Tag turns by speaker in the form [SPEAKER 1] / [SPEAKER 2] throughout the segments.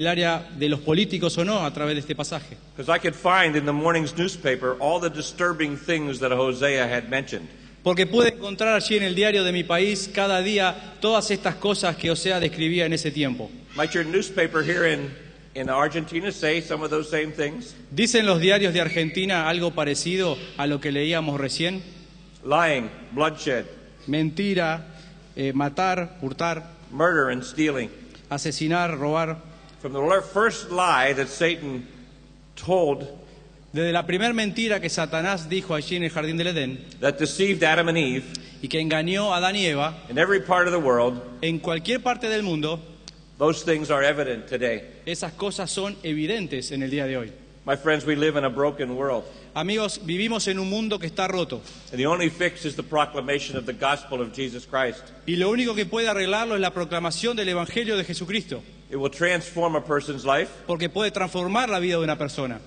[SPEAKER 1] el área de los políticos o no a través de este pasaje.
[SPEAKER 2] Because I could find in the morning's newspaper all the disturbing things that Hosea had mentioned.
[SPEAKER 1] Porque pude encontrar allí en el diario de mi país cada día todas estas cosas que Osea describía en ese tiempo.
[SPEAKER 2] Might your newspaper here in Argentina say some of those same things?
[SPEAKER 1] ¿Dicen los diarios de Argentina algo parecido a lo que leíamos recién?
[SPEAKER 2] Lying, bloodshed,
[SPEAKER 1] Mentira, matar, hurtar,
[SPEAKER 2] murder and stealing.
[SPEAKER 1] asesinar, robar.
[SPEAKER 2] From the first lie that Satan told
[SPEAKER 1] Desde la primera mentira que Satanás dijo allí en el jardín del Edén
[SPEAKER 2] that deceived Adam and Eve
[SPEAKER 1] y que engañó a Adán y Eva,
[SPEAKER 2] in every part of the world,
[SPEAKER 1] en cualquier parte del mundo,
[SPEAKER 2] those things are evident today.
[SPEAKER 1] esas cosas son evidentes en el día de hoy.
[SPEAKER 2] My friends, we live in a broken world.
[SPEAKER 1] Amigos, vivimos en un mundo que está roto
[SPEAKER 2] And the only fix is the proclamation of the gospel of Jesus Christ.
[SPEAKER 1] y lo único que puede arreglarlo es la proclamación del Evangelio de Jesucristo,
[SPEAKER 2] It will transform a person's life,
[SPEAKER 1] porque puede transformar la vida de una persona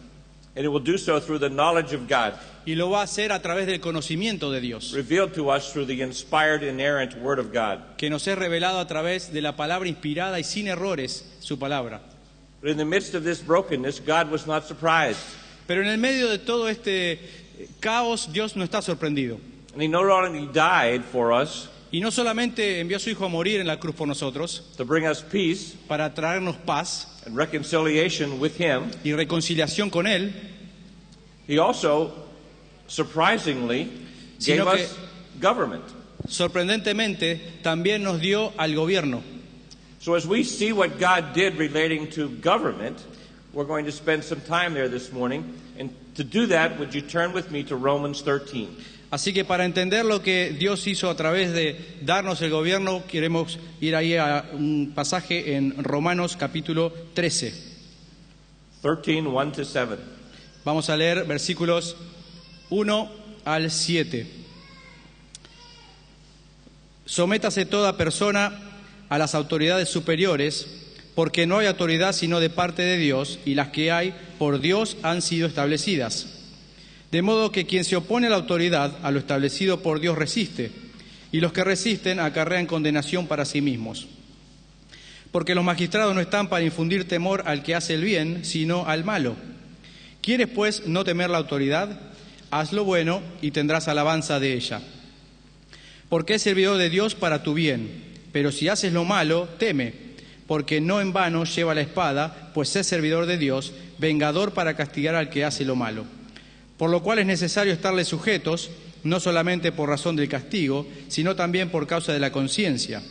[SPEAKER 2] and it will do so through the knowledge of God,
[SPEAKER 1] y lo va a hacer a través del conocimiento de Dios,
[SPEAKER 2] revealed to us through the inspired, inerrant Word of God.
[SPEAKER 1] que nos es revelado a través de la palabra inspirada y sin errores, su palabra.
[SPEAKER 2] But in the midst of this brokenness, God was not surprised.
[SPEAKER 1] Pero en el medio de todo este caos, Dios no está sorprendido.
[SPEAKER 2] And He not only died for us
[SPEAKER 1] Y no solamente envió a su Hijo a morir en la cruz por nosotros,
[SPEAKER 2] to bring us peace
[SPEAKER 1] para traernos paz
[SPEAKER 2] and reconciliation with Him,
[SPEAKER 1] y reconciliación con Él,
[SPEAKER 2] He also, surprisingly, gave
[SPEAKER 1] Sino que-
[SPEAKER 2] us government.
[SPEAKER 1] sorprendentemente también nos dio al gobierno.
[SPEAKER 2] So as we see what God did relating to government, we're going to spend some time there this morning. And to do that, would you turn with me to Romans 13?
[SPEAKER 1] Así que para entender lo que Dios hizo a través de darnos el gobierno, queremos ir ahí a un pasaje en Romanos capítulo 13.
[SPEAKER 2] 13, 1 to 7.
[SPEAKER 1] Vamos a leer versículos 1 al 7. Sométase toda persona a las autoridades superiores, porque no hay autoridad sino de parte de Dios, y las que hay por Dios han sido establecidas. De modo que quien se opone a la autoridad, a lo establecido por Dios resiste, y los que resisten acarrean condenación para sí mismos. Porque los magistrados no están para infundir temor al que hace el bien, sino al malo. ¿Quieres pues no temer la autoridad? Haz lo bueno y tendrás alabanza de ella. Porque es servidor de Dios para tu bien, pero si haces lo malo, teme, porque no en vano lleva la espada, pues es servidor de Dios, vengador para castigar al que hace lo malo. Por lo cual es necesario estarle sujetos, no solamente por razón del castigo, sino también por causa de la conciencia.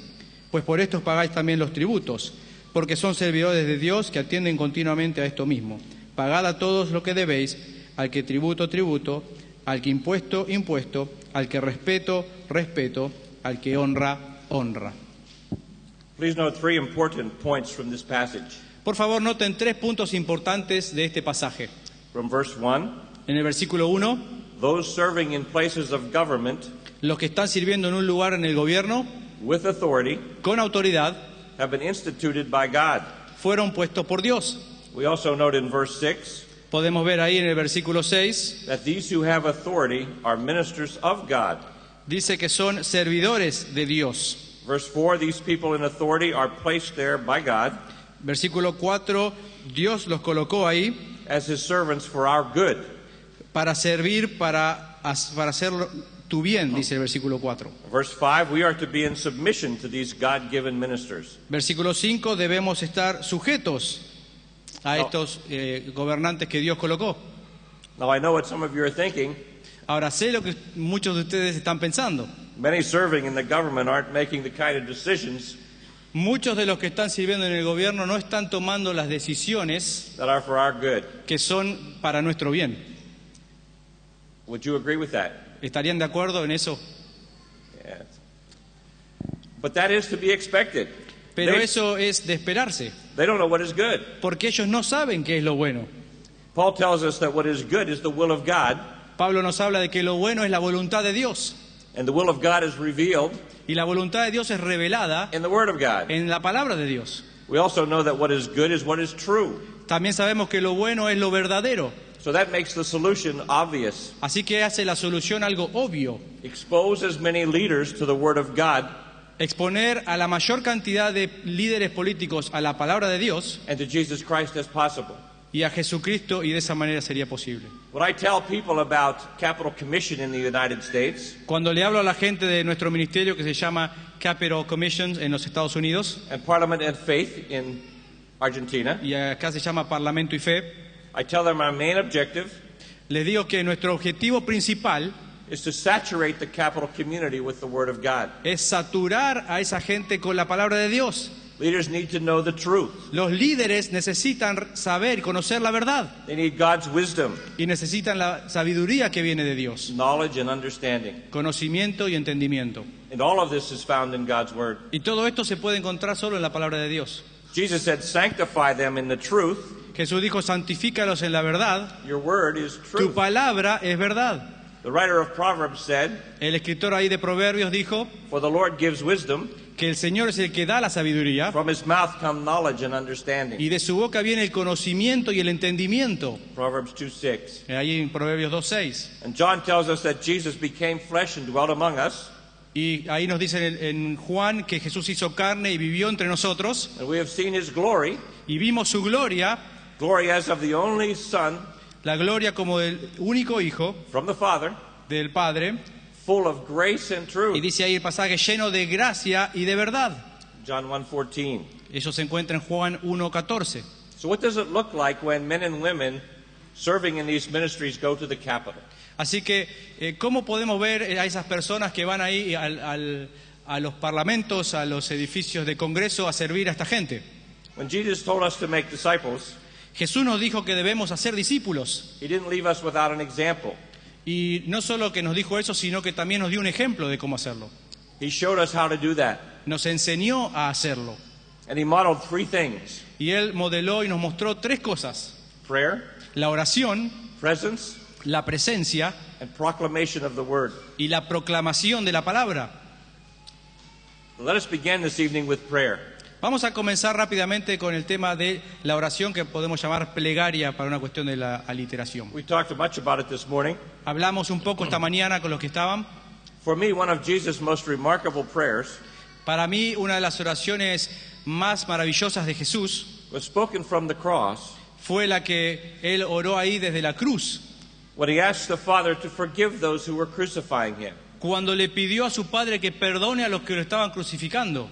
[SPEAKER 1] Pues por esto pagáis también los tributos, porque son servidores de Dios que atienden continuamente a esto mismo. Pagad a todos lo que debéis, al que tributo, tributo, al que impuesto, impuesto, al que respeto, respeto, al que honra, honra.
[SPEAKER 2] Please note three important points from this passage.
[SPEAKER 1] Por favor, noten 3 puntos importantes de este pasaje.
[SPEAKER 2] From verse 1,
[SPEAKER 1] En el versículo 1,
[SPEAKER 2] those serving in places of government
[SPEAKER 1] los que están sirviendo en un lugar en el gobierno,
[SPEAKER 2] with authority
[SPEAKER 1] con autoridad,
[SPEAKER 2] have been instituted by God.
[SPEAKER 1] fueron puestos por Dios.
[SPEAKER 2] We also note in verse 6
[SPEAKER 1] Podemos ver ahí en el versículo 6,
[SPEAKER 2] that these who have authority are ministers of God.
[SPEAKER 1] dice que son servidores de Dios.
[SPEAKER 2] Verse 4, these people in authority are placed there by God
[SPEAKER 1] Versículo 4, Dios los colocó ahí
[SPEAKER 2] as His servants for our good.
[SPEAKER 1] para servir, para hacer tu bien, dice el versículo 4.
[SPEAKER 2] Verse 5, we are to be in submission to these God-given ministers.
[SPEAKER 1] Versículo 5, debemos estar sujetos a
[SPEAKER 2] No.
[SPEAKER 1] estos gobernantes que Dios colocó.
[SPEAKER 2] Now I know what some of you are thinking.
[SPEAKER 1] Ahora, sé lo que muchos de ustedes están pensando.
[SPEAKER 2] Many serving in the government aren't making the kind of decisions
[SPEAKER 1] Muchos de los que están sirviendo en el gobierno no están tomando las decisiones
[SPEAKER 2] that are for our good.
[SPEAKER 1] que son para nuestro bien.
[SPEAKER 2] Would you agree with that?
[SPEAKER 1] ¿Estarían de acuerdo en eso?
[SPEAKER 2] Yes. But that is to be expected.
[SPEAKER 1] Pero
[SPEAKER 2] They-
[SPEAKER 1] eso es de esperarse,
[SPEAKER 2] They don't know what is good.
[SPEAKER 1] porque ellos no saben qué es lo bueno.
[SPEAKER 2] Paul tells us that what is good is the will of God,
[SPEAKER 1] Pablo nos habla de que lo bueno es la voluntad de Dios,
[SPEAKER 2] and the will of God is revealed
[SPEAKER 1] y la voluntad de Dios es revelada
[SPEAKER 2] in the Word of God.
[SPEAKER 1] en la palabra de Dios.
[SPEAKER 2] We also know that what is good is what is true.
[SPEAKER 1] También sabemos que lo bueno es lo verdadero,
[SPEAKER 2] So that makes the solution obvious.
[SPEAKER 1] así que hace la solución algo obvio.
[SPEAKER 2] Expose as many leaders to the Word of God
[SPEAKER 1] exponer a la mayor cantidad de líderes políticos a la palabra de Dios
[SPEAKER 2] and to Jesus Christ as possible.
[SPEAKER 1] y a Jesucristo, y de esa manera sería posible.
[SPEAKER 2] When I tell people about Capital Commission in the United States
[SPEAKER 1] Cuando le hablo a la gente de nuestro ministerio que se llama Capital Commission en los Estados Unidos,
[SPEAKER 2] and Parliament and Faith in Argentina,
[SPEAKER 1] y acá se llama Parlamento y Fe,
[SPEAKER 2] I tell them our main objective
[SPEAKER 1] les digo que nuestro objetivo principal
[SPEAKER 2] is to saturate the capital community with the Word of God.
[SPEAKER 1] es saturar a esa gente con la palabra de Dios.
[SPEAKER 2] Leaders need to know the truth.
[SPEAKER 1] Los líderes necesitan saber y conocer la verdad
[SPEAKER 2] They need God's wisdom,
[SPEAKER 1] y necesitan la sabiduría que viene de Dios,
[SPEAKER 2] knowledge, and understanding.
[SPEAKER 1] conocimiento y entendimiento.
[SPEAKER 2] And all of this is found in God's Word.
[SPEAKER 1] Y todo esto se puede encontrar solo en la palabra de Dios.
[SPEAKER 2] Jesus said, sanctify them in the truth.
[SPEAKER 1] Jesús dijo, santifícalos en la verdad,
[SPEAKER 2] Your Word is
[SPEAKER 1] tu
[SPEAKER 2] truth.
[SPEAKER 1] palabra es verdad.
[SPEAKER 2] The writer of Proverbs said,
[SPEAKER 1] El escritor ahí de Proverbios dijo
[SPEAKER 2] for the Lord gives wisdom,
[SPEAKER 1] que el Señor es el que da la sabiduría
[SPEAKER 2] from his mouth come knowledge and understanding.
[SPEAKER 1] y de su boca viene el conocimiento y el entendimiento.
[SPEAKER 2] Proverbs 2:6.
[SPEAKER 1] Ahí en Proverbios 2:6.
[SPEAKER 2] And John tells us that Jesus became flesh and dwelt among us.
[SPEAKER 1] Y ahí nos dice en Juan que Jesús hizo carne y vivió entre nosotros
[SPEAKER 2] And we have seen his glory,
[SPEAKER 1] y vimos su gloria,
[SPEAKER 2] glory as of the only Son
[SPEAKER 1] la gloria como del único Hijo
[SPEAKER 2] from the Father,
[SPEAKER 1] del Padre.
[SPEAKER 2] full of grace and
[SPEAKER 1] Y
[SPEAKER 2] truth.
[SPEAKER 1] dice ahí el pasaje lleno de gracia y de verdad.
[SPEAKER 2] John 1:14.
[SPEAKER 1] Eso se encuentra en Juan 1:14.
[SPEAKER 2] So what does it look like when men and women serving in these ministries go to the Capitol?
[SPEAKER 1] Así que, ¿cómo podemos ver a esas personas que van ahí a los parlamentos, a los edificios de Congreso a servir a esta gente?
[SPEAKER 2] When Jesus told us to make disciples,
[SPEAKER 1] Jesús nos dijo que debemos hacer discípulos.
[SPEAKER 2] he didn't leave us without an example.
[SPEAKER 1] Y no solo que nos dijo eso, sino que también nos dio un ejemplo de cómo hacerlo.
[SPEAKER 2] He showed us how to do that.
[SPEAKER 1] Nos enseñó a hacerlo.
[SPEAKER 2] And he modeled three things:
[SPEAKER 1] Y Él modeló y nos mostró tres cosas:
[SPEAKER 2] prayer,
[SPEAKER 1] la oración,
[SPEAKER 2] presence,
[SPEAKER 1] la presencia
[SPEAKER 2] and proclamation of the word.
[SPEAKER 1] y la proclamación de la palabra.
[SPEAKER 2] Let us begin this evening with prayer.
[SPEAKER 1] Vamos a comenzar rápidamente con el tema de la oración, que podemos llamar plegaria para una cuestión de la aliteración.
[SPEAKER 2] We talked much about it this morning.
[SPEAKER 1] Hablamos un poco esta mañana con los que estaban.
[SPEAKER 2] For me, one of Jesus' most remarkable prayers
[SPEAKER 1] Para mí, una de las oraciones más maravillosas de Jesús
[SPEAKER 2] was spoken from the cross
[SPEAKER 1] fue la que Él oró ahí desde la cruz,
[SPEAKER 2] when he asked the Father to forgive those who were crucifying him.
[SPEAKER 1] cuando le pidió a su Padre que perdone a los que lo estaban crucificando.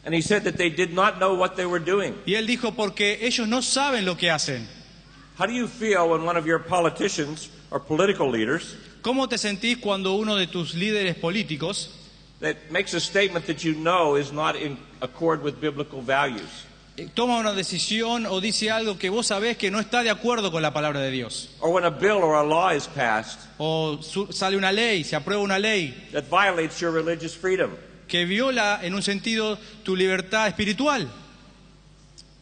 [SPEAKER 2] And he said that they did not know what they were doing.
[SPEAKER 1] Y Él dijo, porque ellos no saben lo que hacen.
[SPEAKER 2] How do you feel when one of your politicians or political leaders
[SPEAKER 1] ¿Cómo te sentís cuando uno de tus líderes políticos
[SPEAKER 2] that makes a statement that you know is not in accord with biblical values?
[SPEAKER 1] toma una decisión o dice algo que vos sabés que no está de acuerdo con la palabra de Dios?
[SPEAKER 2] Or when a bill or a law is passed
[SPEAKER 1] O sale una ley, se aprueba una ley
[SPEAKER 2] that violates your religious freedom?
[SPEAKER 1] que viola en un sentido tu libertad espiritual.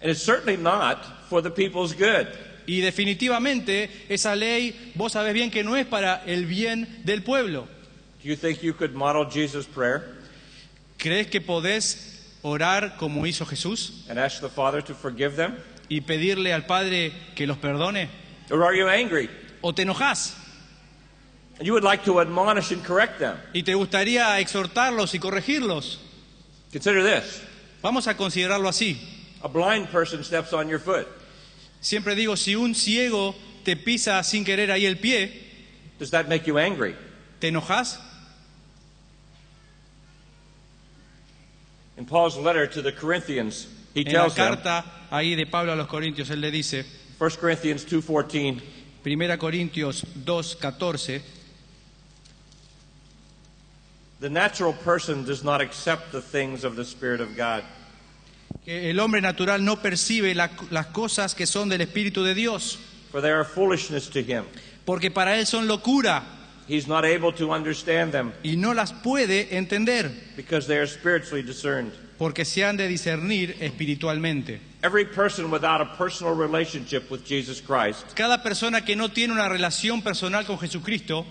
[SPEAKER 2] And it's certainly not for the people's good.
[SPEAKER 1] Y definitivamente esa ley vos sabés bien que no es para el bien del pueblo.
[SPEAKER 2] Do you think you could model Jesus' prayer
[SPEAKER 1] ¿Crees que podés orar como hizo Jesús
[SPEAKER 2] and ask the Father to forgive them?
[SPEAKER 1] y pedirle al Padre que los perdone?
[SPEAKER 2] Or are you angry
[SPEAKER 1] ¿O te enojás
[SPEAKER 2] and you would like to admonish and correct them?
[SPEAKER 1] y te gustaría exhortarlos y corregirlos?
[SPEAKER 2] Consider this.
[SPEAKER 1] Vamos a considerarlo así.
[SPEAKER 2] A blind person steps on your foot.
[SPEAKER 1] Siempre digo, si un ciego te pisa sin querer ahí el pie,
[SPEAKER 2] Does that make you angry?
[SPEAKER 1] ¿te enojás?
[SPEAKER 2] In Paul's letter to the Corinthians, he
[SPEAKER 1] En la
[SPEAKER 2] tells them,
[SPEAKER 1] carta ahí de Pablo a los Corintios, él le dice,
[SPEAKER 2] 1 Corinthians 2:14,
[SPEAKER 1] 1 Corintios 2:14,
[SPEAKER 2] the natural person does not accept the things of the Spirit of God,
[SPEAKER 1] que el hombre natural no percibe las cosas que son del Espíritu de Dios,
[SPEAKER 2] for they are foolishness to him.
[SPEAKER 1] porque para él son locura
[SPEAKER 2] He's not able to understand them
[SPEAKER 1] y no las puede entender,
[SPEAKER 2] because they are spiritually discerned.
[SPEAKER 1] porque se han de discernir espiritualmente.
[SPEAKER 2] Every person without a personal relationship with Jesus Christ
[SPEAKER 1] Cada persona que no tiene una relación personal con Jesucristo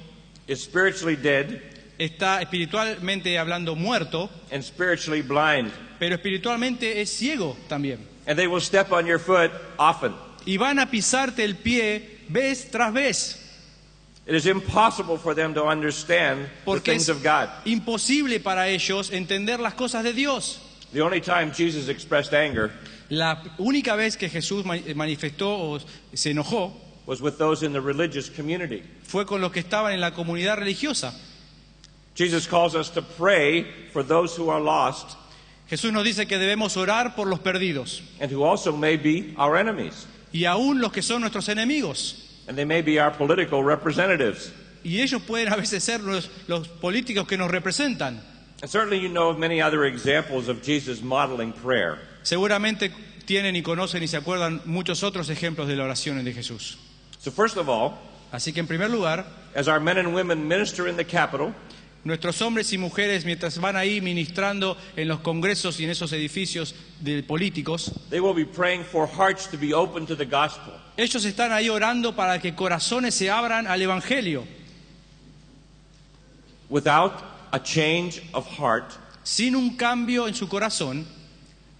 [SPEAKER 2] is spiritually dead
[SPEAKER 1] está espiritualmente hablando muerto,
[SPEAKER 2] and spiritually blind.
[SPEAKER 1] pero espiritualmente es ciego también.
[SPEAKER 2] And they will step on your foot often.
[SPEAKER 1] Y van a pisarte el pie vez tras vez.
[SPEAKER 2] It is impossible for them to understand the
[SPEAKER 1] Porque
[SPEAKER 2] things
[SPEAKER 1] es
[SPEAKER 2] of God.
[SPEAKER 1] imposible para ellos entender las cosas de Dios.
[SPEAKER 2] The only time Jesus expressed anger
[SPEAKER 1] La única vez que Jesús manifestó o se enojó
[SPEAKER 2] was with those in the religious community.
[SPEAKER 1] fue con los que estaban en la comunidad religiosa.
[SPEAKER 2] Jesus calls us to pray for those who are lost
[SPEAKER 1] Jesús nos dice que debemos orar por los perdidos
[SPEAKER 2] and who also may be our enemies.
[SPEAKER 1] y aún los que son nuestros enemigos.
[SPEAKER 2] And they may be our political representatives.
[SPEAKER 1] Y ellos pueden a veces ser los políticos que nos representan.
[SPEAKER 2] And certainly you know of many other examples of Jesus modeling prayer.
[SPEAKER 1] Seguramente tienen y conocen y se acuerdan muchos otros ejemplos de la oración de Jesús.
[SPEAKER 2] So first of all,
[SPEAKER 1] Así que en primer lugar,
[SPEAKER 2] as our men and women minister in the Capitol,
[SPEAKER 1] nuestros hombres y mujeres, mientras van ahí ministrando en los congresos y en esos edificios de políticos,
[SPEAKER 2] they will be praying for hearts to be open to the gospel.
[SPEAKER 1] ellos están ahí orando para que corazones se abran al Evangelio.
[SPEAKER 2] Without a change of heart,
[SPEAKER 1] Sin un cambio en su corazón,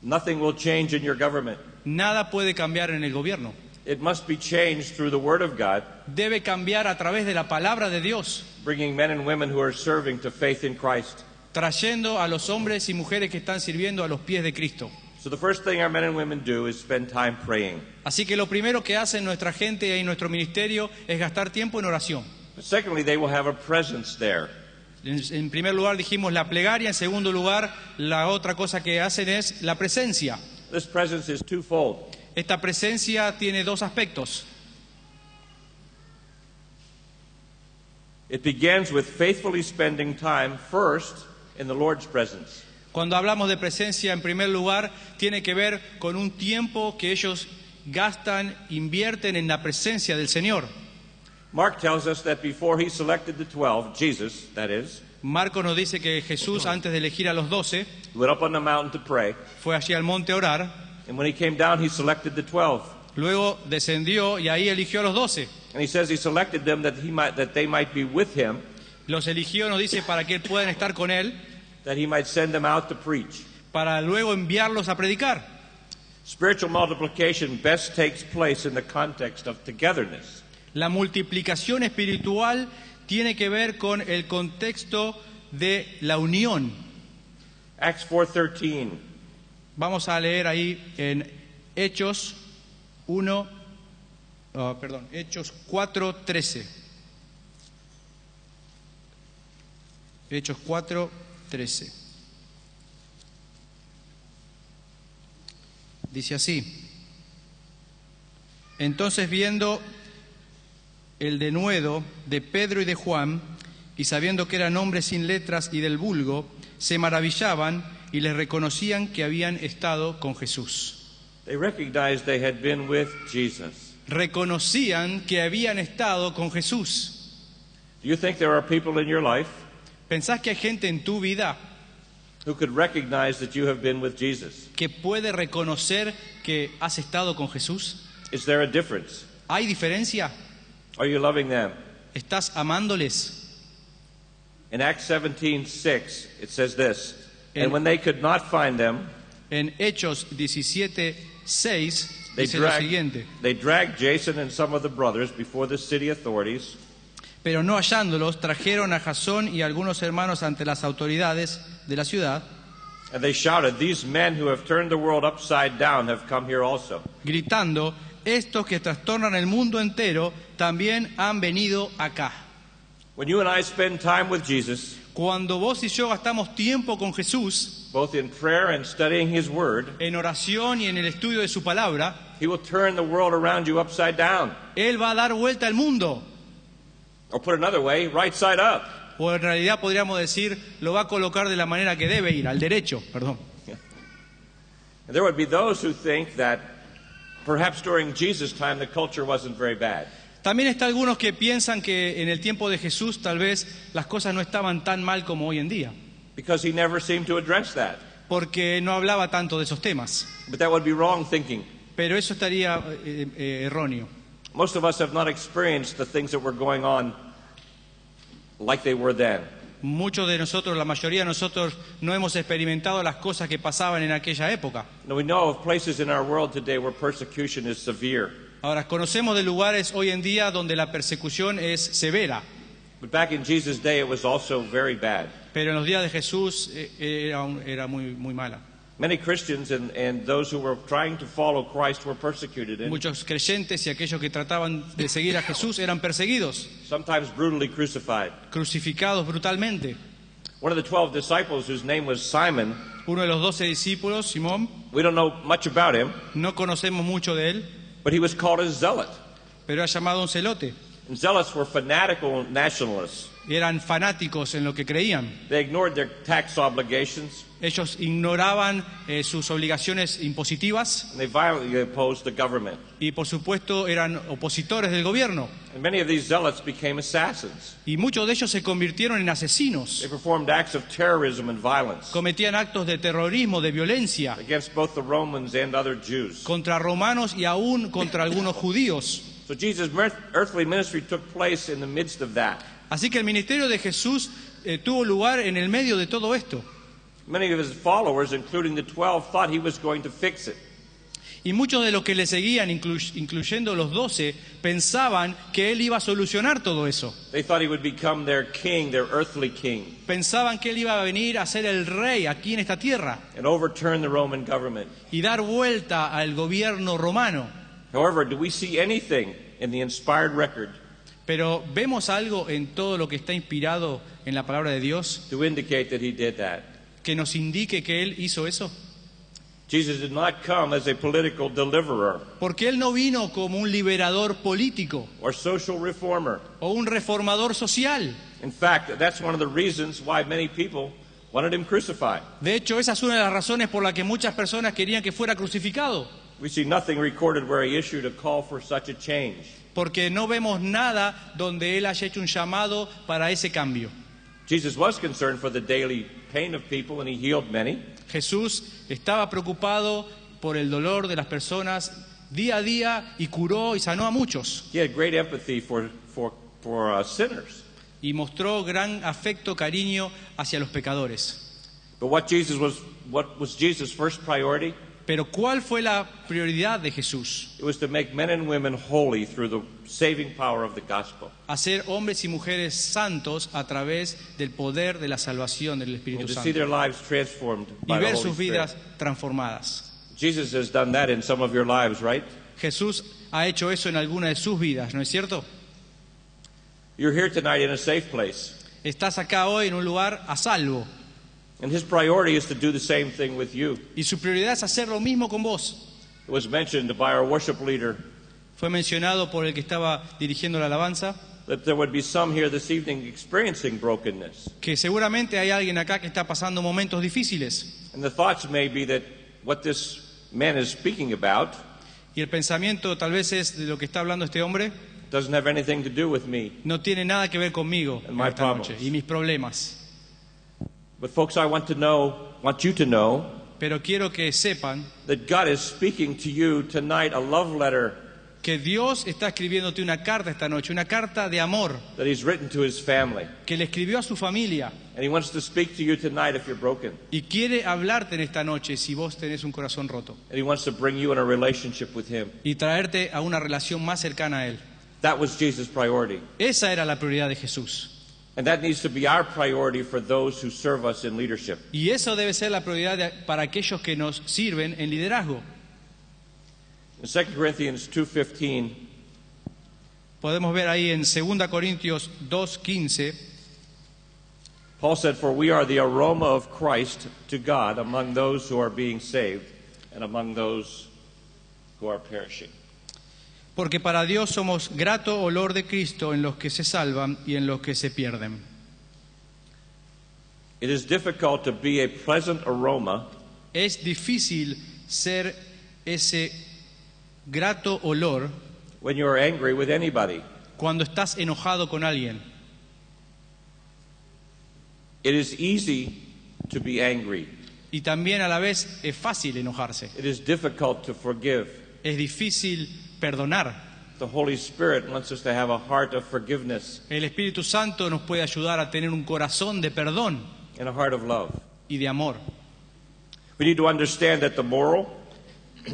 [SPEAKER 2] nothing will change in your government.
[SPEAKER 1] nada puede cambiar en el gobierno.
[SPEAKER 2] It must be changed through the Word of God,
[SPEAKER 1] Debe cambiar a través de la palabra de Dios,
[SPEAKER 2] bringing men and women who are serving to faith in Christ.
[SPEAKER 1] trayendo a los hombres y mujeres que están sirviendo a los pies de Cristo.
[SPEAKER 2] So the first thing our men and women do is spend time praying.
[SPEAKER 1] Así que lo primero que hace nuestra gente y nuestro ministerio es gastar tiempo en oración.
[SPEAKER 2] But secondly, they will have a presence there.
[SPEAKER 1] En primer lugar dijimos la plegaria, en segundo lugar la otra cosa que hacen es la presencia.
[SPEAKER 2] This presence is twofold.
[SPEAKER 1] Esta presencia tiene dos aspectos.
[SPEAKER 2] It begins with faithfully spending time first in the Lord's presence.
[SPEAKER 1] Cuando hablamos de presencia, en primer lugar, tiene que ver con un tiempo que ellos gastan, invierten en la presencia del Señor.
[SPEAKER 2] Mark tells us that before he selected the 12, Jesus, that is,
[SPEAKER 1] Marco nos dice que Jesús, antes de elegir a los 12,
[SPEAKER 2] went up on the mountain to pray,
[SPEAKER 1] fue allí al monte a orar,
[SPEAKER 2] and when he came down, he selected the 12.
[SPEAKER 1] luego descendió y ahí eligió a los 12.
[SPEAKER 2] And he says he selected them that they might be with him,
[SPEAKER 1] Los eligió, nos dice, para que puedan estar con Él,
[SPEAKER 2] that he might send them out to preach.
[SPEAKER 1] para luego enviarlos a predicar.
[SPEAKER 2] Spiritual multiplication best takes place in the context of togetherness.
[SPEAKER 1] La multiplicación espiritual tiene que ver con el contexto de la unión.
[SPEAKER 2] Acts 4:13.
[SPEAKER 1] Vamos a leer ahí en Hechos 4:13. Hechos 4:13. Dice así: entonces, viendo el denuedo de Pedro y de Juan, y sabiendo que eran hombres sin letras y del vulgo, se maravillaban y les reconocían que habían estado con Jesús.
[SPEAKER 2] They recognized they had been with Jesus.
[SPEAKER 1] Reconocían que habían estado con Jesús.
[SPEAKER 2] Do you think there are people in your life
[SPEAKER 1] ¿Pensás que hay gente en tu vida
[SPEAKER 2] who could recognize that you have been with Jesus?
[SPEAKER 1] que puede reconocer que has estado con Jesús?
[SPEAKER 2] Is there a difference?
[SPEAKER 1] ¿Hay diferencia?
[SPEAKER 2] Are you loving them?
[SPEAKER 1] ¿Estás amándoles?
[SPEAKER 2] In Acts 17:6, it says this,
[SPEAKER 1] En-
[SPEAKER 2] and when they could not find them,
[SPEAKER 1] En Hechos 17:6
[SPEAKER 2] they
[SPEAKER 1] dice lo siguiente:
[SPEAKER 2] dragged Jason and some of the brothers before the city authorities,
[SPEAKER 1] pero no hallándolos, trajeron a Jasón y algunos hermanos ante las autoridades de la ciudad,
[SPEAKER 2] and they shouted, "These men who have turned the world upside down have come here also."
[SPEAKER 1] gritando: estos que trastornan el mundo entero también han venido acá.
[SPEAKER 2] When you and I spend time with Jesus,
[SPEAKER 1] Cuando vos y yo gastamos tiempo con Jesús,
[SPEAKER 2] both in prayer and studying His Word,
[SPEAKER 1] en oración y en el estudio de su palabra,
[SPEAKER 2] He will turn the world around you upside down.
[SPEAKER 1] Él va a dar vuelta al mundo.
[SPEAKER 2] Or put another way, right side up.
[SPEAKER 1] O en realidad podríamos decir, lo va a colocar de la manera que debe ir, al derecho, perdón.
[SPEAKER 2] And there would be those who think that perhaps during Jesus' time the culture wasn't very bad.
[SPEAKER 1] También está algunos que piensan que en el tiempo de Jesús tal vez las cosas no estaban tan mal como hoy en día,
[SPEAKER 2] Because He never seemed to address that.
[SPEAKER 1] porque no hablaba tanto de esos temas.
[SPEAKER 2] But that would be wrong thinking.
[SPEAKER 1] Pero eso estaría erróneo.
[SPEAKER 2] Most of us have not experienced the things that were going on like they were then.
[SPEAKER 1] Muchos de nosotros, la mayoría de nosotros, no hemos experimentado las cosas que pasaban en aquella época.
[SPEAKER 2] Now we know of places in our world today where persecution is severe.
[SPEAKER 1] Ahora, conocemos de lugares hoy en día donde la persecución es severa,
[SPEAKER 2] But back in Jesus' day, it was also very bad.
[SPEAKER 1] pero en los días de Jesús era muy mala.
[SPEAKER 2] Many Christians and those who were trying to follow Christ were persecuted and
[SPEAKER 1] Muchos creyentes y aquellos que trataban de seguir a Jesús eran perseguidos,
[SPEAKER 2] sometimes brutally crucified.
[SPEAKER 1] crucificados brutalmente.
[SPEAKER 2] One of the 12 disciples, whose name was Simon,
[SPEAKER 1] Uno de los 12 discípulos, Simón,
[SPEAKER 2] we don't know much about him,
[SPEAKER 1] no conocemos mucho de él,
[SPEAKER 2] but he was called a zealot.
[SPEAKER 1] pero era llamado un celote.
[SPEAKER 2] And zealots were fanatical nationalists.
[SPEAKER 1] Eran fanáticos en lo que creían.
[SPEAKER 2] They ignored their tax obligations,
[SPEAKER 1] Ellos ignoraban sus obligaciones impositivas
[SPEAKER 2] and they violently opposed the government.
[SPEAKER 1] y, por supuesto, eran opositores del gobierno.
[SPEAKER 2] And many of these zealots became assassins.
[SPEAKER 1] Y muchos de ellos se convirtieron en asesinos.
[SPEAKER 2] They performed acts of terrorism and violence
[SPEAKER 1] Cometían actos de terrorismo, de violencia
[SPEAKER 2] against both the Romans and other Jews.
[SPEAKER 1] contra romanos y aún contra algunos judíos.
[SPEAKER 2] So Jesus' earthly ministry took place in the midst of that.
[SPEAKER 1] Así que el ministerio de Jesús tuvo lugar en el medio de todo esto.
[SPEAKER 2] Many of his followers, including the 12, thought he was going to fix it.
[SPEAKER 1] Y muchos de los que le seguían, incluyendo los 12, pensaban que él iba a solucionar todo eso.
[SPEAKER 2] They thought he would become their king, their earthly king,
[SPEAKER 1] Pensaban que él iba a venir a ser el rey aquí en esta tierra
[SPEAKER 2] and overturn the Roman government.
[SPEAKER 1] y dar vuelta al gobierno romano.
[SPEAKER 2] However, do we see anything in the inspired record
[SPEAKER 1] Pero vemos algo en todo lo que está inspirado en la palabra de Dios
[SPEAKER 2] to indicate that he did that?
[SPEAKER 1] que nos indique que él hizo eso.
[SPEAKER 2] Jesus did not come as a political deliverer
[SPEAKER 1] Porque él no vino como un liberador político
[SPEAKER 2] or social reformer.
[SPEAKER 1] o un reformador social.
[SPEAKER 2] In fact, that's one of the reasons why many people wanted him crucified.
[SPEAKER 1] De hecho, esa es una de las razones por las que muchas personas querían que fuera crucificado.
[SPEAKER 2] We see nothing recorded where he issued a call for such a change.
[SPEAKER 1] Porque no vemos nada donde él haya hecho un llamado para ese cambio.
[SPEAKER 2] Jesus was concerned for the daily pain of people, and he healed many.
[SPEAKER 1] Jesús estaba preocupado por el dolor de las personas día a día y curó y sanó a muchos.
[SPEAKER 2] He had great empathy for sinners.
[SPEAKER 1] Y mostró gran afecto, cariño hacia los pecadores.
[SPEAKER 2] But what was Jesus' first priority?
[SPEAKER 1] Pero ¿cuál fue la prioridad de Jesús?
[SPEAKER 2] It was to make men and women holy through the saving power of the gospel,
[SPEAKER 1] Hacer hombres y mujeres santos a través del poder de la salvación del Espíritu
[SPEAKER 2] and to see
[SPEAKER 1] Santo
[SPEAKER 2] their lives transformed
[SPEAKER 1] y
[SPEAKER 2] by the
[SPEAKER 1] ver
[SPEAKER 2] Holy
[SPEAKER 1] sus vidas
[SPEAKER 2] Spirit.
[SPEAKER 1] transformadas.
[SPEAKER 2] Jesus has done that in some of your lives, right?
[SPEAKER 1] Jesús ha hecho eso en alguna de sus vidas, ¿no es cierto?
[SPEAKER 2] You're here tonight in a safe place,
[SPEAKER 1] Estás acá hoy en un lugar a salvo
[SPEAKER 2] and his priority is to do the same thing with you.
[SPEAKER 1] y su prioridad es hacer lo mismo con vos.
[SPEAKER 2] It was mentioned by our worship leader
[SPEAKER 1] Fue mencionado por el que estaba dirigiendo la alabanza
[SPEAKER 2] that there would be some here this evening experiencing brokenness.
[SPEAKER 1] que seguramente hay alguien acá que está pasando momentos difíciles
[SPEAKER 2] And the thoughts may be that what this man is speaking about
[SPEAKER 1] y el pensamiento tal vez es de lo que está hablando este hombre
[SPEAKER 2] doesn't have anything to do with me.
[SPEAKER 1] no tiene nada que ver conmigo
[SPEAKER 2] And
[SPEAKER 1] en
[SPEAKER 2] my
[SPEAKER 1] esta noche
[SPEAKER 2] problems.
[SPEAKER 1] y mis problemas.
[SPEAKER 2] But folks, I want you to know
[SPEAKER 1] Pero quiero que sepan
[SPEAKER 2] that God is speaking to you tonight a love letter
[SPEAKER 1] que Dios está escribiéndote una carta esta noche, una carta de amor
[SPEAKER 2] that he's written to his family.
[SPEAKER 1] que le escribió a su familia
[SPEAKER 2] And he wants to speak to you tonight if you're broken.
[SPEAKER 1] y quiere hablarte en esta noche si vos tenés un corazón roto
[SPEAKER 2] And he wants to bring you in a relationship with him.
[SPEAKER 1] y traerte a una relación más cercana a Él.
[SPEAKER 2] That was Jesus' priority.
[SPEAKER 1] Esa era la prioridad de Jesús.
[SPEAKER 2] And that needs to be our priority for those who serve us in leadership.
[SPEAKER 1] Y eso debe ser la prioridad para aquellos que nos sirven en liderazgo.
[SPEAKER 2] In 2 Corinthians 2:15,
[SPEAKER 1] Podemos ver ahí en 2 Corintios 2:15,
[SPEAKER 2] Paul said, "For we are the aroma of Christ to God among those who are being saved and among those who are perishing."
[SPEAKER 1] porque para Dios somos grato olor de Cristo en los que se salvan y en los que se pierden.
[SPEAKER 2] It is difficult to be a pleasant aroma
[SPEAKER 1] Es difícil ser ese grato olor
[SPEAKER 2] when you are angry with anybody.
[SPEAKER 1] cuando estás enojado con alguien.
[SPEAKER 2] It is easy to be angry.
[SPEAKER 1] Y también a la vez es fácil enojarse.
[SPEAKER 2] It is difficult to forgive.
[SPEAKER 1] Es difícil perdonar.
[SPEAKER 2] The Holy Spirit wants us to have a heart of forgiveness
[SPEAKER 1] El Espíritu Santo nos puede ayudar a tener un corazón de perdón
[SPEAKER 2] and a heart of love.
[SPEAKER 1] y de amor.
[SPEAKER 2] We need to understand that the moral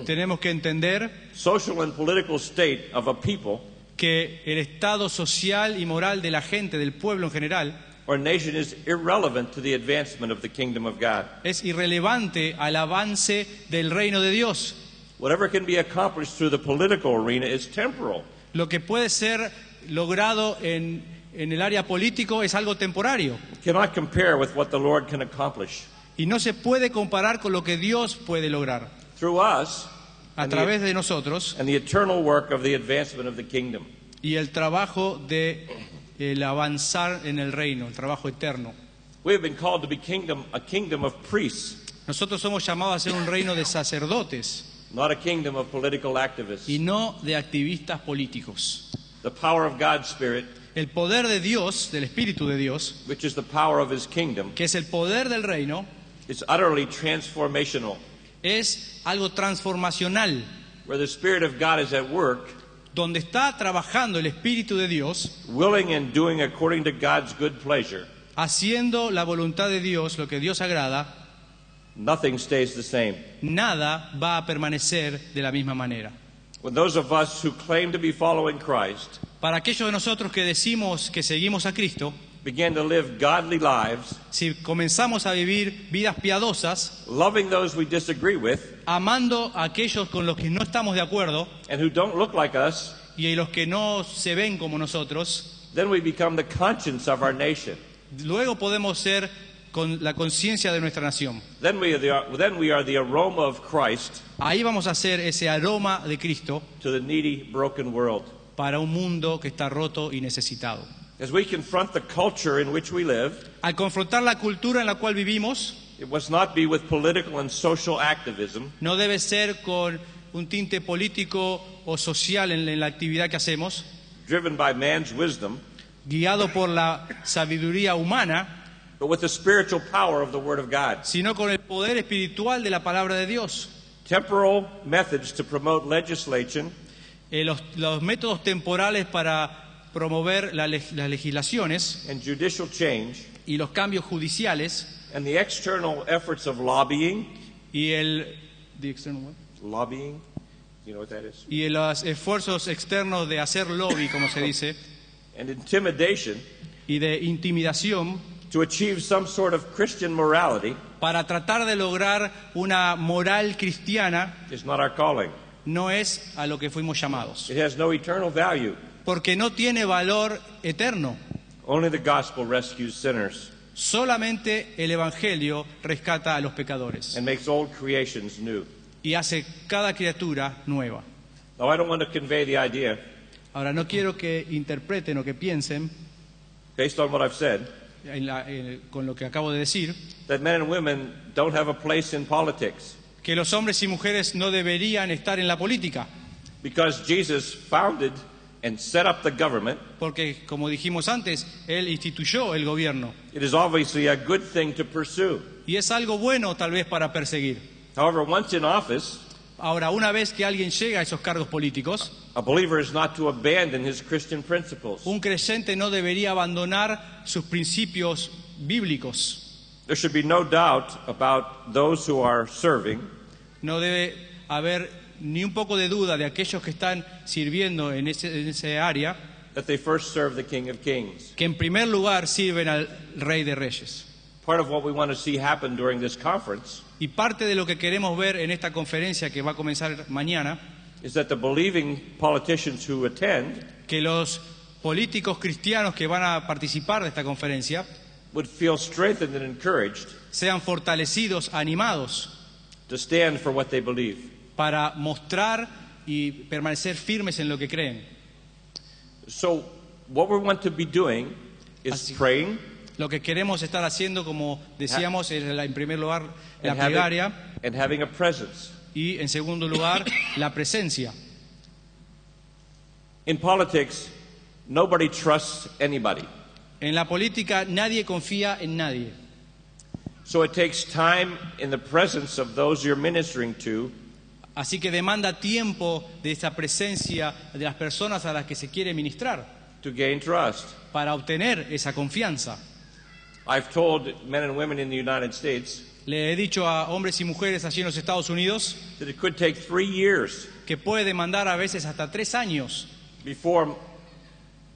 [SPEAKER 1] tenemos que entender
[SPEAKER 2] social and political state of a people
[SPEAKER 1] que el estado social y moral de la gente, del pueblo en general,
[SPEAKER 2] or nation is irrelevant to the advancement of the kingdom of God.
[SPEAKER 1] es irrelevante al avance del reino de Dios.
[SPEAKER 2] Whatever can be accomplished through the political arena is temporal.
[SPEAKER 1] Lo que puede ser logrado en el área político es algo temporario
[SPEAKER 2] It cannot compare with what the Lord can accomplish
[SPEAKER 1] y no se puede comparar con lo que Dios puede lograr
[SPEAKER 2] through us
[SPEAKER 1] a
[SPEAKER 2] and
[SPEAKER 1] través
[SPEAKER 2] the,
[SPEAKER 1] de nosotros
[SPEAKER 2] and the eternal work of the advancement of the kingdom.
[SPEAKER 1] y el trabajo de el avanzar en el reino, el trabajo eterno.
[SPEAKER 2] We have been called to be a kingdom of priests,
[SPEAKER 1] Nosotros somos llamados a ser un reino de sacerdotes
[SPEAKER 2] not a kingdom of political activists.
[SPEAKER 1] y no de activistas políticos.
[SPEAKER 2] The power of God's Spirit,
[SPEAKER 1] El poder de Dios, del Espíritu de Dios,
[SPEAKER 2] which is the power of His kingdom,
[SPEAKER 1] que es el poder del reino,
[SPEAKER 2] is utterly transformational.
[SPEAKER 1] es algo transformacional,
[SPEAKER 2] Where the Spirit of God is at work,
[SPEAKER 1] donde está trabajando el Espíritu de Dios,
[SPEAKER 2] willing and doing according to God's good pleasure,
[SPEAKER 1] haciendo la voluntad de Dios, lo que Dios agrada,
[SPEAKER 2] nothing stays the same.
[SPEAKER 1] nada va a permanecer de la misma manera.
[SPEAKER 2] When those of us who claim to be following Christ
[SPEAKER 1] Para aquellos de nosotros que decimos que seguimos a Cristo,
[SPEAKER 2] begin to live godly lives,
[SPEAKER 1] si comenzamos a vivir vidas piadosas,
[SPEAKER 2] loving those we disagree with,
[SPEAKER 1] amando a aquellos con los que no estamos de acuerdo
[SPEAKER 2] and who don't look like us,
[SPEAKER 1] y a los que no se ven como nosotros,
[SPEAKER 2] then we become the conscience of our nation.
[SPEAKER 1] luego podemos ser con la conciencia de nuestra nación.
[SPEAKER 2] Then we are the aroma of Christ
[SPEAKER 1] Ahí vamos a hacer ese aroma de Cristo
[SPEAKER 2] to the needy, broken world.
[SPEAKER 1] para un mundo que está roto y necesitado.
[SPEAKER 2] As we confront the culture in which we live,
[SPEAKER 1] Al confrontar la cultura en la cual vivimos,
[SPEAKER 2] it must not be with political and social activism,
[SPEAKER 1] no debe ser con un tinte político o social en la actividad que hacemos,
[SPEAKER 2] driven by man's wisdom,
[SPEAKER 1] guiado por la sabiduría humana,
[SPEAKER 2] but with the spiritual power of the Word of God.
[SPEAKER 1] sino con el poder espiritual de la palabra de Dios.
[SPEAKER 2] Temporal methods to promote legislation
[SPEAKER 1] Los métodos temporales para promover las legislaciones
[SPEAKER 2] and judicial change,
[SPEAKER 1] y los cambios judiciales
[SPEAKER 2] and the external efforts of lobbying,
[SPEAKER 1] y
[SPEAKER 2] lobbying, you know what that is,
[SPEAKER 1] y los esfuerzos externos de hacer lobby, como se dice,
[SPEAKER 2] and intimidation
[SPEAKER 1] y de intimidación
[SPEAKER 2] to achieve some sort of Christian morality
[SPEAKER 1] para tratar de lograr una moral cristiana
[SPEAKER 2] is not our calling.
[SPEAKER 1] no es a lo que fuimos llamados,
[SPEAKER 2] It has no eternal value.
[SPEAKER 1] porque no tiene valor eterno.
[SPEAKER 2] Only the gospel rescues sinners
[SPEAKER 1] Solamente el Evangelio rescata a los pecadores
[SPEAKER 2] and makes old creations new.
[SPEAKER 1] y hace cada criatura nueva.
[SPEAKER 2] Now, I don't want to convey the idea,
[SPEAKER 1] Ahora, no quiero que interpreten o que piensen
[SPEAKER 2] based on what I've said,
[SPEAKER 1] con lo que acabo de decir,
[SPEAKER 2] that men and women don't have a place in politics,
[SPEAKER 1] que los hombres y mujeres no deberían estar en la política,
[SPEAKER 2] because Jesus founded and set up the government.
[SPEAKER 1] porque, como dijimos antes, Él instituyó el gobierno
[SPEAKER 2] It is obviously a good thing to pursue.
[SPEAKER 1] y es algo bueno tal vez para perseguir.
[SPEAKER 2] However, once in office,
[SPEAKER 1] Ahora, una vez que alguien llega a esos cargos políticos,
[SPEAKER 2] a believer is not to abandon his Christian principles.
[SPEAKER 1] un creyente no debería abandonar sus principios bíblicos.
[SPEAKER 2] There should be no doubt about those who are serving
[SPEAKER 1] No debe haber ni un poco de duda de aquellos que están sirviendo en ese área,
[SPEAKER 2] that they first serve the King of Kings.
[SPEAKER 1] que en primer lugar sirven al Rey de Reyes.
[SPEAKER 2] Part of what we want to see happen during this conference
[SPEAKER 1] Y parte de lo que queremos ver en esta conferencia que va a comenzar mañana,
[SPEAKER 2] is that the believing politicians who attend
[SPEAKER 1] que los políticos cristianos que van a participar de esta conferencia
[SPEAKER 2] would feel strengthened and encouraged
[SPEAKER 1] sean fortalecidos, animados,
[SPEAKER 2] to stand for what they believe.
[SPEAKER 1] para mostrar y permanecer firmes en lo que creen.
[SPEAKER 2] So, what we want to be doing is
[SPEAKER 1] Así.
[SPEAKER 2] praying
[SPEAKER 1] Lo que queremos estar haciendo, como decíamos, es en primer lugar la
[SPEAKER 2] and
[SPEAKER 1] plegaria
[SPEAKER 2] having a presence.
[SPEAKER 1] y en segundo lugar la presencia.
[SPEAKER 2] In politics, nobody trusts anybody.
[SPEAKER 1] En la política nadie confía en nadie.
[SPEAKER 2] So it takes time in the presence of those you're ministering to
[SPEAKER 1] Así que demanda tiempo de esta presencia de las personas a las que se quiere ministrar
[SPEAKER 2] to gain trust.
[SPEAKER 1] para obtener esa confianza.
[SPEAKER 2] I've told men and women in the United States
[SPEAKER 1] Le he dicho a hombres y mujeres allí en los Estados Unidos
[SPEAKER 2] that it could take 3 years
[SPEAKER 1] que puede demandar a veces hasta 3 años
[SPEAKER 2] before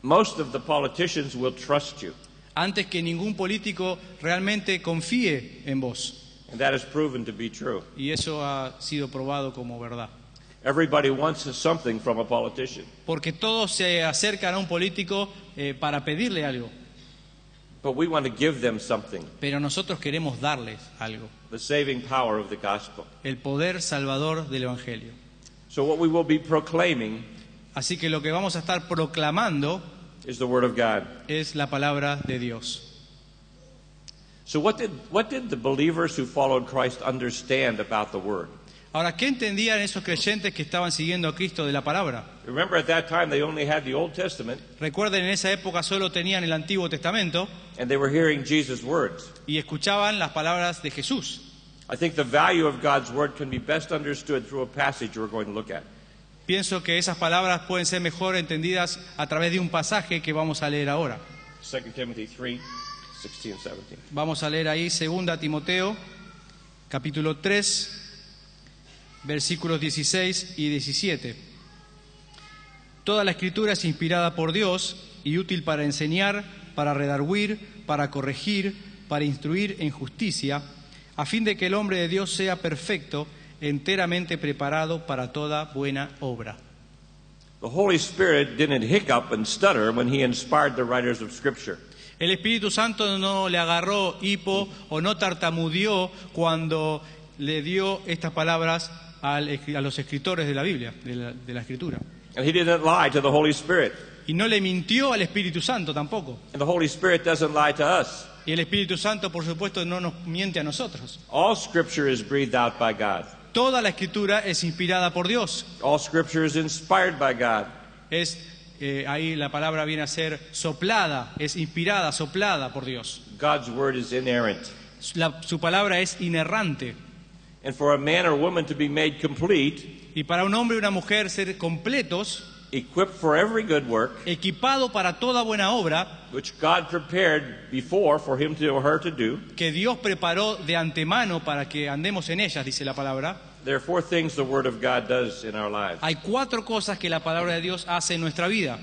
[SPEAKER 2] most of the politicians will trust you.
[SPEAKER 1] antes que ningún político realmente confíe en vos.
[SPEAKER 2] And that has proven to be true.
[SPEAKER 1] Y eso ha sido probado como verdad.
[SPEAKER 2] Everybody wants something from a politician.
[SPEAKER 1] Porque todos se acercan a un político para pedirle algo.
[SPEAKER 2] But we want to give them something,
[SPEAKER 1] Pero nosotros queremos darles algo.
[SPEAKER 2] the saving power of the gospel.
[SPEAKER 1] El poder salvador del Evangelio.
[SPEAKER 2] So what we will be proclaiming
[SPEAKER 1] Así que lo que vamos a estar proclamando
[SPEAKER 2] is the Word of God.
[SPEAKER 1] es la palabra de Dios.
[SPEAKER 2] So what did the believers who followed Christ understand about the Word?
[SPEAKER 1] Ahora, ¿qué entendían esos creyentes que estaban siguiendo a Cristo de la palabra?
[SPEAKER 2] Remember, at that time they only had the Old Testament,
[SPEAKER 1] Recuerden, en esa época solo tenían el Antiguo Testamento
[SPEAKER 2] and they were hearing Jesus' words.
[SPEAKER 1] y escuchaban las palabras de Jesús.
[SPEAKER 2] I think the value of God's Word can be best understood through a passage we're going to look at.
[SPEAKER 1] Pienso que esas palabras pueden ser mejor entendidas a través de un pasaje que vamos a leer ahora.
[SPEAKER 2] 2 Timothy 3, 16 and 17.
[SPEAKER 1] Vamos a leer ahí 2 Timoteo, capítulo 3, versículos 16 y 17. Toda la Escritura es inspirada por Dios y útil para enseñar, para redarguir, para corregir, para instruir en justicia, a fin de que el hombre de Dios sea perfecto, enteramente preparado para toda buena obra.
[SPEAKER 2] The Holy Spirit didn't hiccup and stutter when He inspired the writers of Scripture.
[SPEAKER 1] El Espíritu Santo no le agarró hipo o no tartamudeó cuando le dio estas palabras a los escritores de la Biblia, de la Escritura.
[SPEAKER 2] And He didn't lie to the Holy Spirit.
[SPEAKER 1] Y no le mintió al Espíritu Santo tampoco.
[SPEAKER 2] And the Holy Spirit doesn't lie to us.
[SPEAKER 1] Y el Espíritu Santo, por supuesto, no nos miente a nosotros.
[SPEAKER 2] All Scripture is breathed out by God.
[SPEAKER 1] Toda la Escritura es inspirada por Dios.
[SPEAKER 2] All Scripture is inspired by God.
[SPEAKER 1] Ahí la palabra viene a ser soplada, es inspirada, soplada por Dios.
[SPEAKER 2] God's Word is inerrant.
[SPEAKER 1] Su palabra es inerrante.
[SPEAKER 2] And for a man or woman to be made complete,
[SPEAKER 1] Y para un hombre y una mujer ser completos,
[SPEAKER 2] equipped for every good work,
[SPEAKER 1] equipado para toda buena obra,
[SPEAKER 2] which God prepared before for him or her to do,
[SPEAKER 1] que Dios preparó de antemano para que andemos en ellas, dice la palabra.
[SPEAKER 2] there are 4 things the Word of God does in our lives.
[SPEAKER 1] Hay 4 cosas que la palabra de Dios hace en nuestra vida.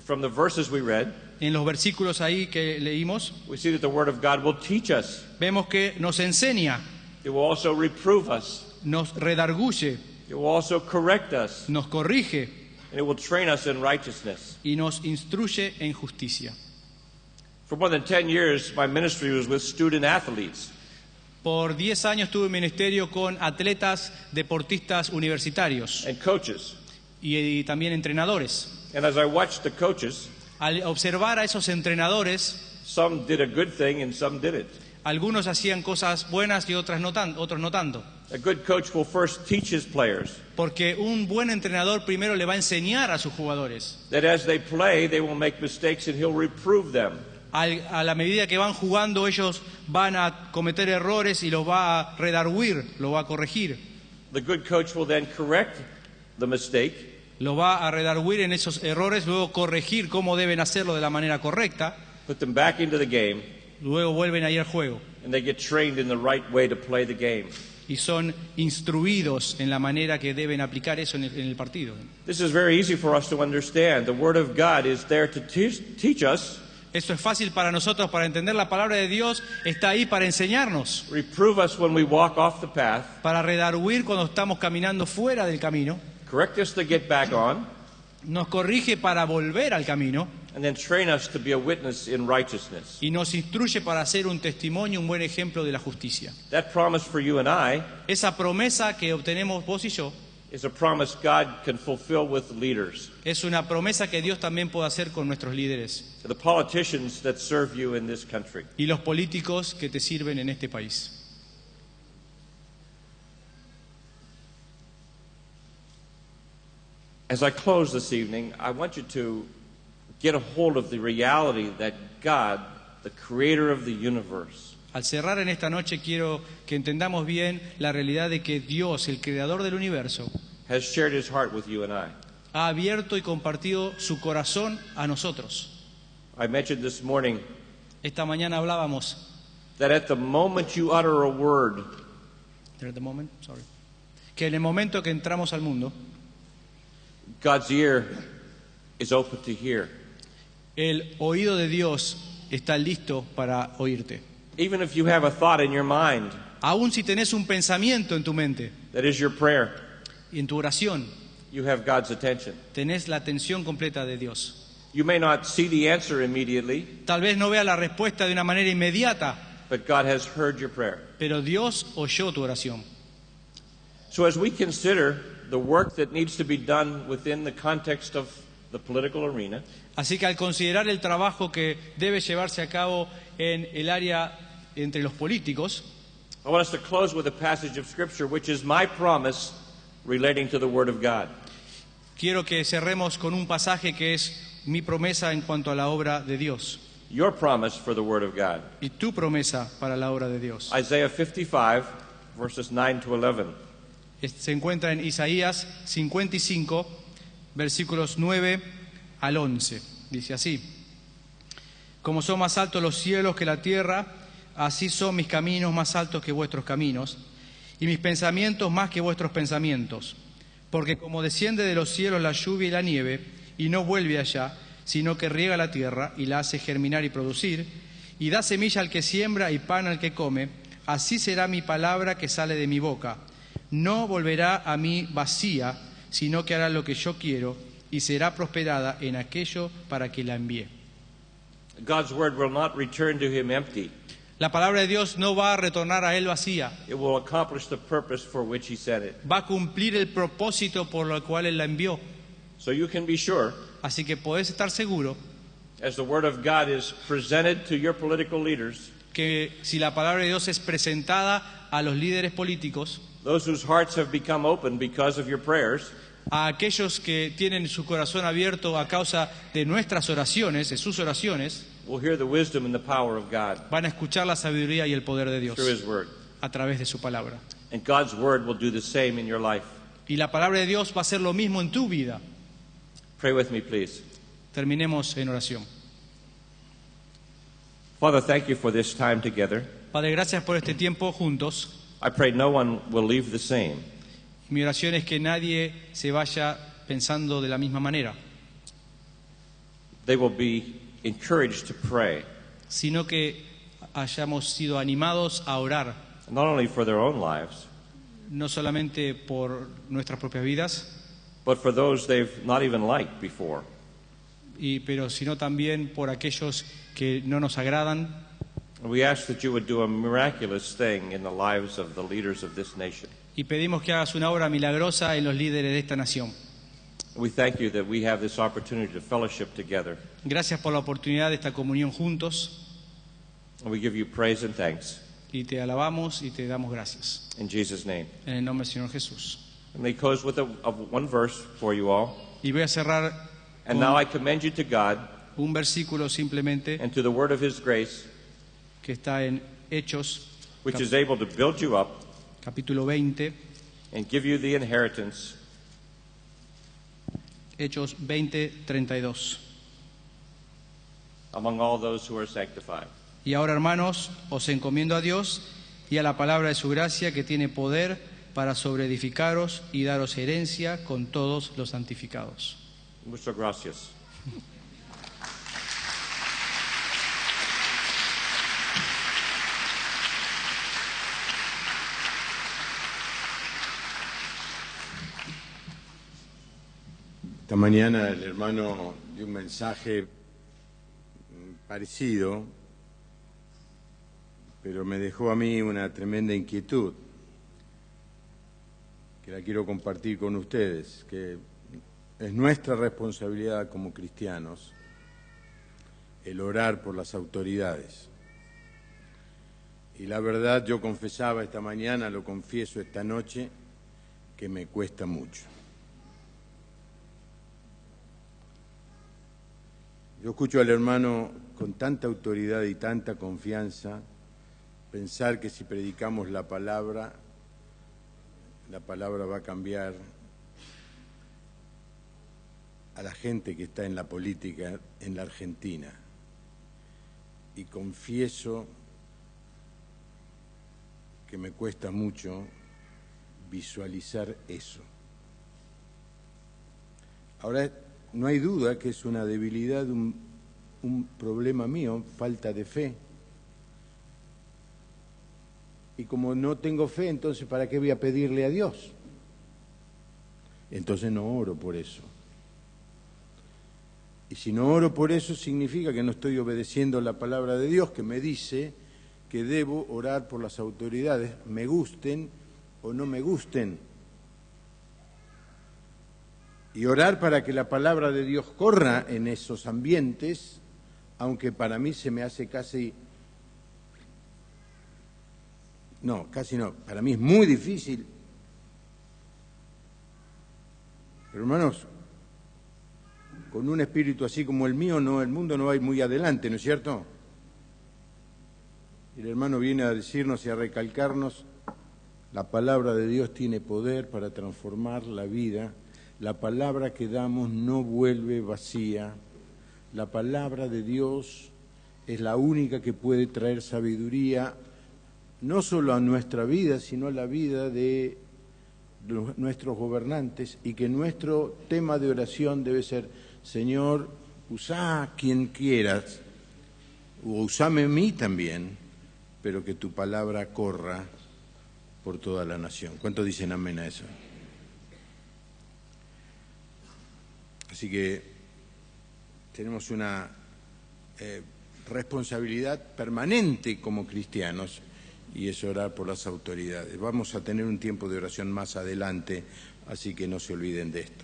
[SPEAKER 2] From the verses we read,
[SPEAKER 1] En los versículos ahí que leímos,
[SPEAKER 2] we see that the Word of God will teach us.
[SPEAKER 1] vemos que nos enseña,
[SPEAKER 2] It will also reprove us.
[SPEAKER 1] nos redarguye,
[SPEAKER 2] It will also correct us.
[SPEAKER 1] nos corrige
[SPEAKER 2] And it will train us in righteousness.
[SPEAKER 1] y nos instruye en justicia.
[SPEAKER 2] For more than 10 years, my ministry was with student athletes.
[SPEAKER 1] Por 10 años tuve un ministerio con atletas, deportistas universitarios
[SPEAKER 2] And coaches.
[SPEAKER 1] y también entrenadores.
[SPEAKER 2] And as I watched the coaches,
[SPEAKER 1] Al observar a esos entrenadores,
[SPEAKER 2] some did a good thing and some didn't.
[SPEAKER 1] algunos hacían cosas buenas y otros no tanto.
[SPEAKER 2] A good coach will first teach his players
[SPEAKER 1] Porque un buen entrenador primero le va a enseñar a sus jugadores.
[SPEAKER 2] that as they play, they will make mistakes and he'll reprove them.
[SPEAKER 1] A la medida que van jugando, ellos van a cometer errores y los va a redarguir, los va a corregir.
[SPEAKER 2] The good coach will then correct the mistake,
[SPEAKER 1] Los va a redarguir en esos errores, luego corregir cómo deben hacerlo de la manera correcta,
[SPEAKER 2] put them back into the game,
[SPEAKER 1] luego vuelven a ir al juego.
[SPEAKER 2] and they get trained in the right way to play the game.
[SPEAKER 1] Y son instruidos en la manera que deben aplicar eso en el partido.
[SPEAKER 2] This is very easy for us to understand. The Word of God is there to teach us,
[SPEAKER 1] Eso es fácil para nosotros, para entender la palabra de Dios, está ahí para enseñarnos,
[SPEAKER 2] reprove us when we walk off the path,
[SPEAKER 1] para redarguir cuando estamos caminando fuera del camino,
[SPEAKER 2] correct us to get back on,
[SPEAKER 1] nos corrige para volver al camino
[SPEAKER 2] and then train us to be a witness in righteousness.
[SPEAKER 1] y nos instruye para ser un testimonio, un buen ejemplo de la justicia.
[SPEAKER 2] That promise for you and I
[SPEAKER 1] Esa promesa que obtenemos vos y yo
[SPEAKER 2] is a promise God can fulfill with leaders,
[SPEAKER 1] es una promesa que Dios también puede hacer con nuestros líderes
[SPEAKER 2] the politicians that serve you in this country.
[SPEAKER 1] y los políticos que te sirven en este país.
[SPEAKER 2] As I close this evening, I want you to get a hold of the reality that God, the creator of the universe,
[SPEAKER 1] Al cerrar en esta noche quiero que entendamos bien la realidad de que Dios, el creador del universo,
[SPEAKER 2] has shared his heart with you and I.
[SPEAKER 1] ha abierto y compartido su corazón a nosotros.
[SPEAKER 2] I mentioned this morning
[SPEAKER 1] Esta mañana hablábamos
[SPEAKER 2] that at the moment you utter a word,
[SPEAKER 1] que en el momento que entramos al mundo,
[SPEAKER 2] God's ear is open to hear.
[SPEAKER 1] el oído de Dios está listo para oírte.
[SPEAKER 2] Even if you have a thought in your mind
[SPEAKER 1] Aún si tenés un pensamiento en tu mente
[SPEAKER 2] that is your prayer,
[SPEAKER 1] y en tu oración,
[SPEAKER 2] you have God's attention.
[SPEAKER 1] tenés la atención completa de Dios.
[SPEAKER 2] You may not see the answer immediately,
[SPEAKER 1] Tal vez no veas la respuesta de una manera inmediata,
[SPEAKER 2] but God has heard your prayer.
[SPEAKER 1] pero Dios oyó tu oración.
[SPEAKER 2] So as we consider the work that needs to be done within the context of the political arena,
[SPEAKER 1] Así que al considerar el trabajo que debe llevarse a cabo en el área entre los políticos,
[SPEAKER 2] I want us to close with a passage of Scripture which is my promise relating to the Word of God.
[SPEAKER 1] quiero que cerremos con un pasaje que es mi promesa en cuanto a la obra de Dios
[SPEAKER 2] Your promise for the Word of God.
[SPEAKER 1] y tu promesa para la obra de Dios.
[SPEAKER 2] Isaiah 55, verses 9 to 11.
[SPEAKER 1] Se encuentra en Isaías 55, versículos 9 al 11. Dice así: Como son más altos los cielos que la tierra, así son mis caminos más altos que vuestros caminos, y mis pensamientos más que vuestros pensamientos. Porque como desciende de los cielos la lluvia y la nieve, y no vuelve allá, sino que riega la tierra y la hace germinar y producir, y da semilla al que siembra y pan al que come, así será mi palabra que sale de mi boca. No volverá a mí vacía, sino que hará lo que yo quiero, y será prosperada en aquello para que la envíe.
[SPEAKER 2] God's Word will not return to Him empty.
[SPEAKER 1] La palabra de Dios no va a retornar a Él vacía,
[SPEAKER 2] It will accomplish the purpose for which He sent it.
[SPEAKER 1] va a cumplir el propósito por el cual Él la envió.
[SPEAKER 2] So you can be sure,
[SPEAKER 1] Así que podés estar seguro
[SPEAKER 2] as the Word of God is presented to your political leaders,
[SPEAKER 1] que si la palabra de Dios es presentada a los líderes políticos,
[SPEAKER 2] those whose hearts have become open because of your prayers,
[SPEAKER 1] a aquellos que tienen su corazón abierto a causa de nuestras oraciones, de sus oraciones,
[SPEAKER 2] will hear the wisdom and the power of God
[SPEAKER 1] van a escuchar la sabiduría y el poder de Dios
[SPEAKER 2] through His Word.
[SPEAKER 1] a través de su palabra.
[SPEAKER 2] And God's Word will do the same in your life.
[SPEAKER 1] Y la palabra de Dios va a hacer lo mismo en tu vida.
[SPEAKER 2] Pray with me, please.
[SPEAKER 1] Terminemos en oración.
[SPEAKER 2] Father, thank you for this time together.
[SPEAKER 1] Padre, gracias por este tiempo juntos.
[SPEAKER 2] I pray no one will leave the same.
[SPEAKER 1] Mi oración es que nadie se vaya pensando de la misma manera,
[SPEAKER 2] They will be encouraged to pray,
[SPEAKER 1] sino que hayamos sido animados a orar,
[SPEAKER 2] not only for their own lives,
[SPEAKER 1] no solamente por nuestras propias vidas,
[SPEAKER 2] but for those they've not even liked before.
[SPEAKER 1] pero sino también por aquellos que no nos agradan.
[SPEAKER 2] We ask that you would do a miraculous thing in the lives of the leaders of this nation.
[SPEAKER 1] Y pedimos que hagas una obra milagrosa en los líderes de esta nación.
[SPEAKER 2] We thank you that we have this opportunity to fellowship together.
[SPEAKER 1] Gracias por la oportunidad de esta comunión juntos,
[SPEAKER 2] And we give you praise and thanks.
[SPEAKER 1] y te alabamos y te damos gracias.
[SPEAKER 2] In Jesus' name.
[SPEAKER 1] En el nombre del Señor Jesús.
[SPEAKER 2] And they close with one verse for you all.
[SPEAKER 1] Y voy a cerrar
[SPEAKER 2] And
[SPEAKER 1] con
[SPEAKER 2] now I commend you to God
[SPEAKER 1] un versículo simplemente
[SPEAKER 2] and to the word of His grace,
[SPEAKER 1] que está en Hechos,
[SPEAKER 2] which is able to build you up
[SPEAKER 1] capítulo 20,
[SPEAKER 2] and give you the inheritance
[SPEAKER 1] Hechos 20, 32.
[SPEAKER 2] among all those who are sanctified.
[SPEAKER 1] Y ahora, hermanos, os encomiendo a Dios y a la palabra de su gracia, que tiene poder para sobreedificaros y daros herencia con todos los santificados.
[SPEAKER 2] Muchas gracias.
[SPEAKER 3] Esta mañana el hermano dio un mensaje parecido, pero me dejó a mí una tremenda inquietud que la quiero compartir con ustedes, que es nuestra responsabilidad como cristianos el orar por las autoridades. Y la verdad, yo confesaba esta mañana, lo confieso esta noche, que me cuesta mucho. Yo escucho al hermano con tanta autoridad y tanta confianza pensar que si predicamos la palabra va a cambiar a la gente que está en la política en la Argentina. Y confieso que me cuesta mucho visualizar eso. Ahora, no hay duda que es una debilidad, un problema mío, falta de fe. Y como no tengo fe, entonces ¿para qué voy a pedirle a Dios? Entonces no oro por eso. Y si no oro por eso, significa que no estoy obedeciendo la palabra de Dios, que me dice que debo orar por las autoridades, me gusten o no me gusten. Y orar para que la palabra de Dios corra en esos ambientes, aunque para mí se me hace casi no, para mí es muy difícil. Pero hermanos, con un espíritu así como el mío, el mundo no va a ir muy adelante, ¿no es cierto? Y el hermano viene a decirnos y a recalcarnos, la palabra de Dios tiene poder para transformar la vida. La palabra que damos no vuelve vacía. La palabra de Dios es la única que puede traer sabiduría, no solo a nuestra vida, sino a la vida de nuestros gobernantes, y que nuestro tema de oración debe ser: Señor, usá a quien quieras, o usame a mí también, pero que tu palabra corra por toda la nación. ¿Cuántos dicen amén a eso? Así que tenemos una responsabilidad permanente como cristianos, y es orar por las autoridades. Vamos a tener un tiempo de oración más adelante, así que no se olviden de esto.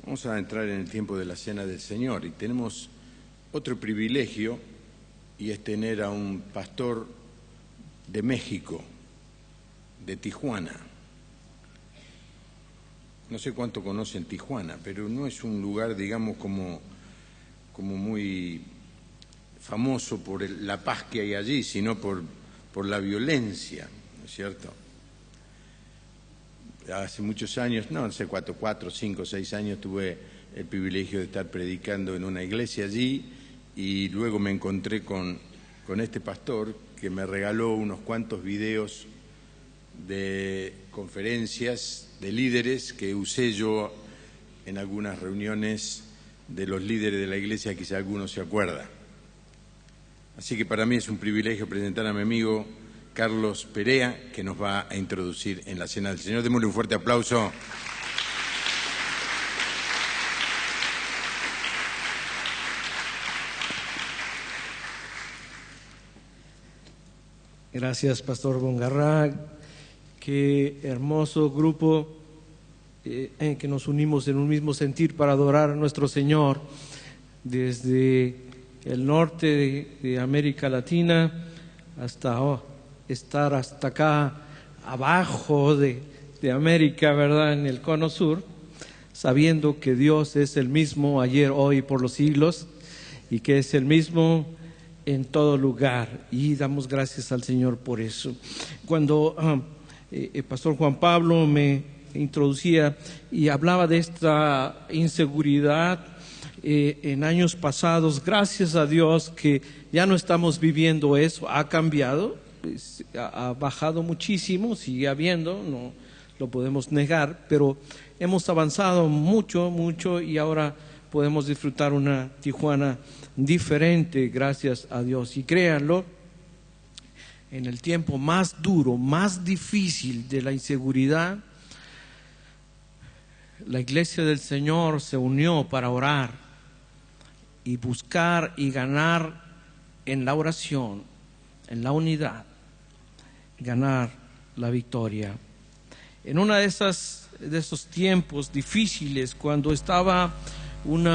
[SPEAKER 3] Vamos a entrar en el tiempo de la Cena del Señor, y tenemos otro privilegio, y es tener a un pastor de México, de Tijuana. No sé cuánto conocen Tijuana, pero no es un lugar, digamos, como muy famoso por la paz que hay allí, sino por la violencia, ¿no es cierto? Hace muchos años, no sé cuánto, 4, 5, 6 años, tuve el privilegio de estar predicando en una iglesia allí, y luego me encontré con este pastor que me regaló unos cuantos videos de conferencias de líderes que usé yo en algunas reuniones de los líderes de la iglesia, quizá alguno se acuerda. Así que para mí es un privilegio presentar a mi amigo Carlos Perea, que nos va a introducir en la Cena del Señor. Démosle un fuerte aplauso.
[SPEAKER 4] Gracias, Pastor Bongarrag. Qué hermoso grupo en que nos unimos en un mismo sentir para adorar a nuestro Señor, desde el norte de América Latina hasta estar hasta acá abajo de América, ¿verdad?, en el cono sur, sabiendo que Dios es el mismo ayer, hoy y por los siglos, y que es el mismo en todo lugar, y damos gracias al Señor por eso. Cuando el pastor Juan Pablo me introducía y hablaba de esta inseguridad en años pasados, gracias a Dios que ya no estamos viviendo eso, ha cambiado, ha bajado muchísimo, sigue habiendo, no lo podemos negar, pero hemos avanzado mucho, y ahora podemos disfrutar una Tijuana diferente, gracias a Dios. Y créanlo, en el tiempo más duro, más difícil de la inseguridad, la iglesia del Señor se unió para orar y buscar y ganar en la oración, en la unidad, ganar la victoria. En una de esos tiempos difíciles, cuando estaba un